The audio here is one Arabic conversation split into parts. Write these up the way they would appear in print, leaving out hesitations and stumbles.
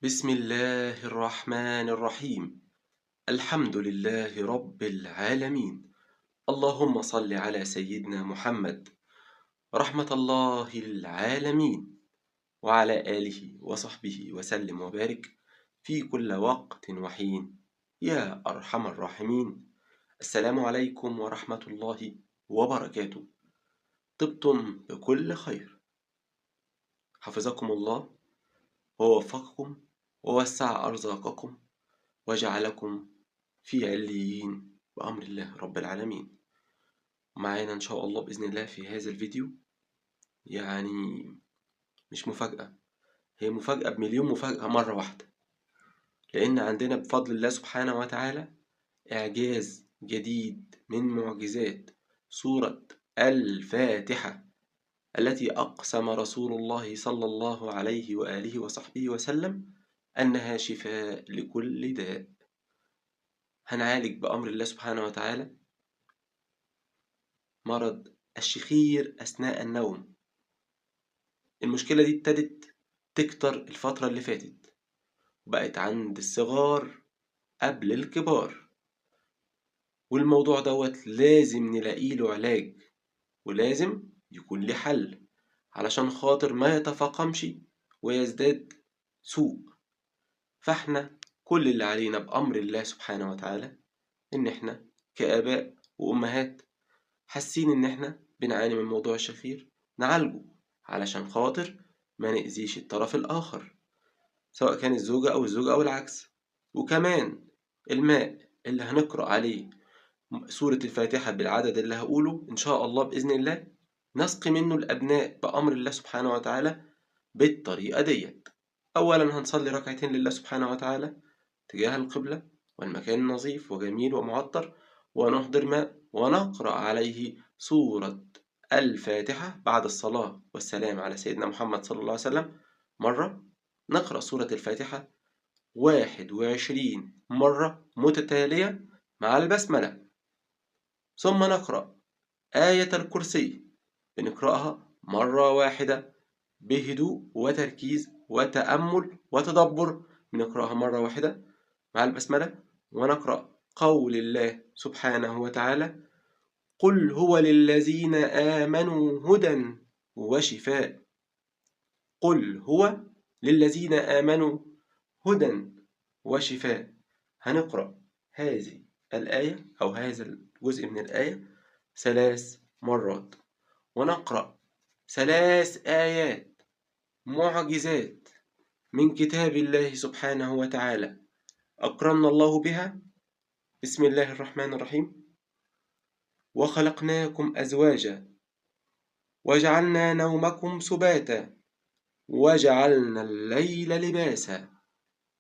بسم الله الرحمن الرحيم. الحمد لله رب العالمين. اللهم صل على سيدنا محمد رحمة الله العالمين وعلى آله وصحبه وسلم وبارك في كل وقت وحين يا أرحم الراحمين. السلام عليكم ورحمة الله وبركاته. طبتم بكل خير، حفظكم الله ووفقكم ووسع أرزاقكم وجعلكم في عليين بأمر الله رب العالمين. معانا إن شاء الله بإذن الله في هذا الفيديو يعني مش مفاجأة، هي مفاجأة بمليون مفاجأة مرة واحدة، لأن عندنا بفضل الله سبحانه وتعالى إعجاز جديد من معجزات سورة الفاتحة التي أقسم رسول الله صلى الله عليه وآله وصحبه وسلم أنها شفاء لكل داء. هنعالج بأمر الله سبحانه وتعالى مرض الشخير أثناء النوم. المشكلة دي ابتدت تكتر الفترة اللي فاتت، وبقت عند الصغار قبل الكبار، والموضوع دوت لازم نلاقيله علاج، ولازم يكون له حل علشان خاطر ما يتفاقمش ويزداد سوء. فاحنا كل اللي علينا بأمر الله سبحانه وتعالى إن احنا كآباء وأمهات حاسين إن احنا بنعاني من موضوع الشخير نعالجه علشان خاطر ما نأذيش الطرف الآخر، سواء كان الزوجة أو الزوج أو العكس. وكمان الماء اللي هنقرأ عليه سورة الفاتحة بالعدد اللي هقوله إن شاء الله بإذن الله نسقي منه الأبناء بأمر الله سبحانه وتعالى بالطريقة ديت. أولا هنصلي ركعتين لله سبحانه وتعالى تجاه القبلة والمكان نظيف وجميل ومعطر، ونحضر ماء ونقرأ عليه سورة الفاتحة بعد الصلاة والسلام على سيدنا محمد صلى الله عليه وسلم مرة. نقرأ سورة الفاتحة 21 مرة متتالية مع البسملة، ثم نقرأ آية الكرسي بنقرأها مرة واحدة بهدوء وتركيز وتأمل وتدبر، بنقرأها مرة واحدة مع البسملة، ونقرأ قول الله سبحانه وتعالى: قل هو للذين آمنوا هدى وشفاء. قل هو للذين آمنوا هدى وشفاء. هنقرأ هذه الآية أو هذا الجزء من الآية 3 مرات، ونقرأ 3 آيات معجزات من كتاب الله سبحانه وتعالى أكرمنا الله بها. بسم الله الرحمن الرحيم: وخلقناكم أزواجا وجعلنا نومكم سباتا وجعلنا الليل لباسا.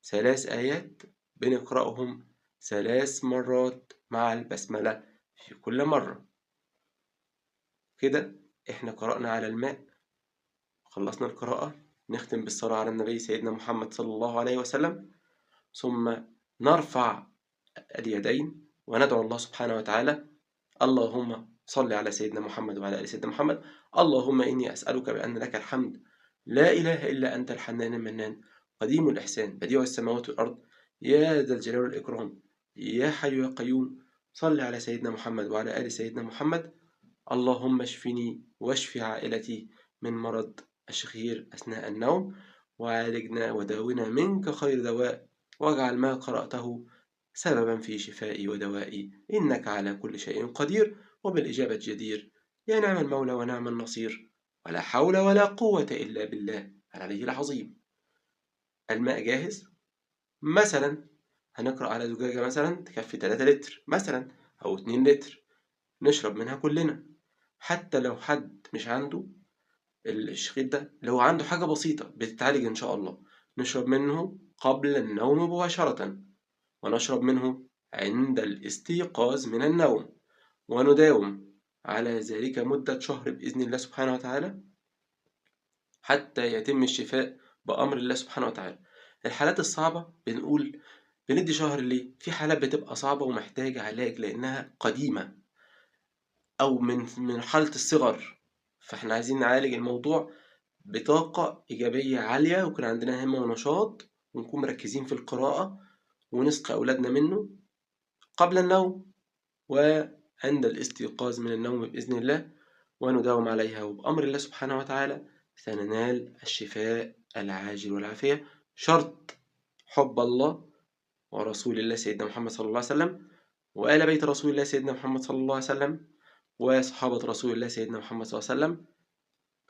3 آيات بنقرأهم 3 مرات مع البسملة في كل مرة. كده احنا قرأنا على الماء، خلصنا القراءة، نختم بالصلاة على النبي سيدنا محمد صلى الله عليه وسلم، ثم نرفع اليدين وندعو الله سبحانه وتعالى: اللهم صل على سيدنا محمد وعلى آل سيدنا محمد. اللهم إني أسألك بأن لك الحمد لا إله إلا أنت الحنان المنان قديم الإحسان بديع السماوات والأرض يا ذا الجلال والإكرام يا حي يا قيوم. صل على سيدنا محمد وعلى آل سيدنا محمد. اللهم اشفني واشف عائلتي من مرض الشخير أثناء النوم، وعالجنا وداونا منك خير دواء، واجعل ما قرأته سببا في شفائي ودوائي، إنك على كل شيء قدير وبالإجابة جدير. يا نعم المولى ونعم النصير، ولا حول ولا قوة إلا بالله العلي العظيم. الماء جاهز. مثلا هنقرأ على زجاجة مثلا تكفي 3 لتر مثلا أو 2 لتر، نشرب منها كلنا. حتى لو حد مش عنده الشخير ده، لو عنده حاجة بسيطة بتتعالج إن شاء الله، نشرب منه قبل النوم مباشرة، ونشرب منه عند الاستيقاظ من النوم، ونداوم على ذلك مدة شهر بإذن الله سبحانه وتعالى حتى يتم الشفاء بأمر الله سبحانه وتعالى. الحالات الصعبة بنقول بندي شهر ليه؟ في حالات بتبقى صعبة ومحتاجة علاج لأنها قديمة أو من حالة الصغر، فإحنا عايزين نعالج الموضوع بطاقة إيجابية عالية، ويكون عندنا همة ونشاط ونكون مركزين في القراءة، ونسقي أولادنا منه قبل النوم وعند الاستيقاظ من النوم بإذن الله، ونداوم عليها، وبأمر الله سبحانه وتعالى سننال الشفاء العاجل والعافية. شرط حب الله ورسول الله سيدنا محمد صلى الله عليه وسلم، وآل بيت رسول الله سيدنا محمد صلى الله عليه وسلم، وصحابة رسول الله سيدنا محمد صلى الله عليه وسلم.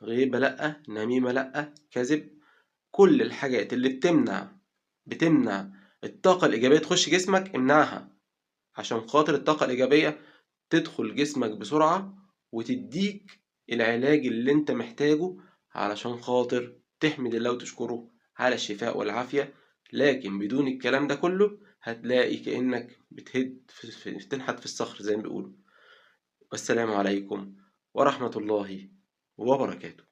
غيبة لأ، نميمة لأ، كذب، كل الحاجات اللي بتمنع الطاقة الإيجابية تخش جسمك امنعها، عشان خاطر الطاقة الإيجابية تدخل جسمك بسرعة وتديك العلاج اللي انت محتاجه، علشان خاطر تحمد الله وتشكره على الشفاء والعافية. لكن بدون الكلام ده كله هتلاقي كأنك بتنحت في الصخر زي ما بيقولوا. والسلام عليكم ورحمة الله وبركاته.